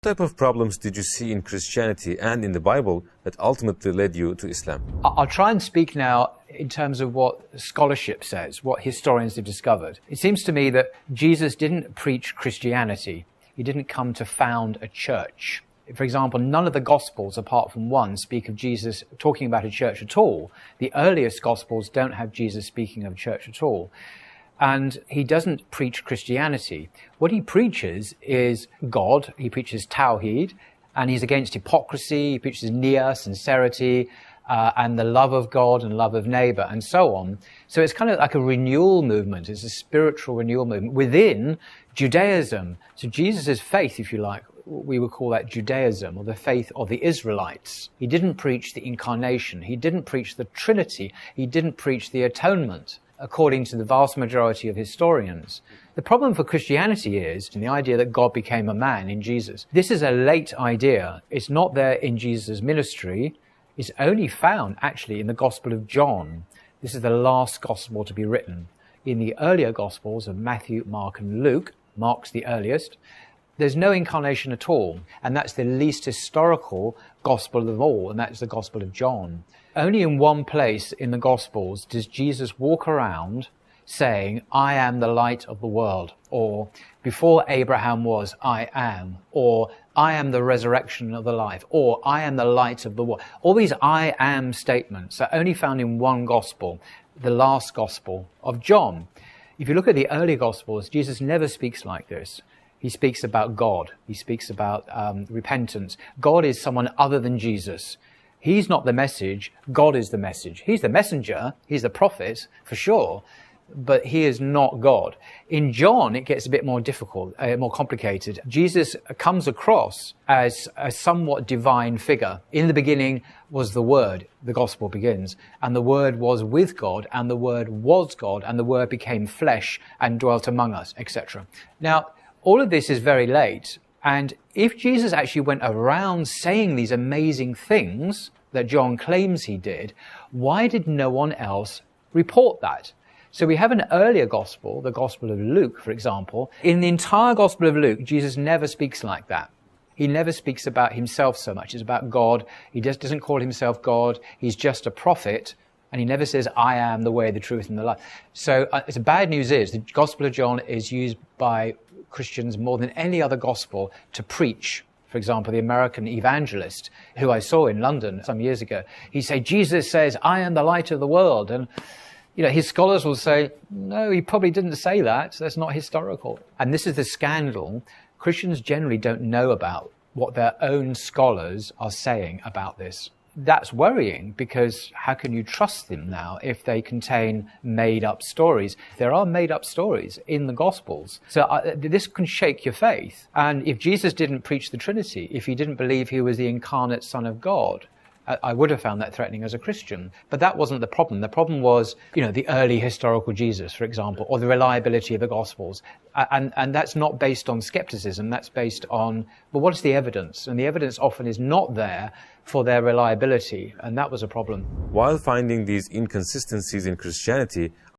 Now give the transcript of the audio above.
What type of problems did you see in Christianity and in the Bible that ultimately led you to Islam? I'll try and speak now in terms of what scholarship says, what historians have discovered. It seems to me that Jesus didn't preach Christianity. He didn't come to found a church. For example, none of the Gospels, apart from one, speak of Jesus talking about a church at all. The earliest Gospels don't have Jesus speaking of church at all. And he doesn't preach Christianity. What he preaches is God. He preaches Tawheed, and he's against hypocrisy. He preaches Nia, sincerity, and the love of God and love of neighbor, and so on. So it's kind of like a renewal movement. It's a spiritual renewal movement within Judaism. So Jesus' faith, if you like, we would call that Judaism, or the faith of the Israelites. He didn't preach the incarnation. He didn't preach the Trinity. He didn't preach the atonement, according to the vast majority of historians. The problem for Christianity is the idea that God became a man in Jesus. This is a late idea. It's not there in Jesus' ministry. It's only found actually in the Gospel of John. This is the last Gospel to be written. In the earlier Gospels of Matthew, Mark, and Luke, Mark's the earliest, there's no incarnation at all. And that's the least historical Gospel of all, and that's the Gospel of John. Only in one place in the Gospels does Jesus walk around saying, I am the light of the world, or before Abraham was, I am, or I am the resurrection of the life, or I am the light of the world. All these I am statements are only found in one Gospel, the last Gospel of John. If you look at the early Gospels, Jesus never speaks like this. He speaks about God. He speaks about repentance. God is someone other than Jesus. He's not the message. God is the message. He's the messenger. He's the prophet, for sure. But he is not God. In John, it gets a bit more difficult, more complicated. Jesus comes across as a somewhat divine figure. In the beginning was the Word, the Gospel begins, and the Word was with God, and the Word was God, and the Word became flesh and dwelt among us, etc. Now, all of this is very late. And if Jesus actually went around saying these amazing things that John claims he did, why did no one else report that? So we have an earlier gospel, the Gospel of Luke, for example. In the entire Gospel of Luke, Jesus never speaks like that. He never speaks about himself so much. It's about God. He just doesn't call himself God. He's just a prophet. And he never says, I am the way, the truth, and the life. So the bad news is the Gospel of John is used by Christians more than any other gospel to preach. For example, the American evangelist who I saw in London some years ago, he said, Jesus says, I am the light of the world. And, you know, his scholars will say, no, he probably didn't say that. That's not historical. And this is the scandal. Christians generally don't know about what their own scholars are saying about this. That's worrying, because how can you trust them now if they contain made-up stories? There are made-up stories in the Gospels. So this can shake your faith. And if Jesus didn't preach the Trinity, if he didn't believe he was the incarnate Son of God, I would have found that threatening as a Christian. But that wasn't the problem. The problem was, you know, the early historical Jesus, for example, or the reliability of the Gospels. And that's not based on skepticism. That's based on, well, what is the evidence? And the evidence often is not there for their reliability. And that was a problem. While finding these inconsistencies in Christianity,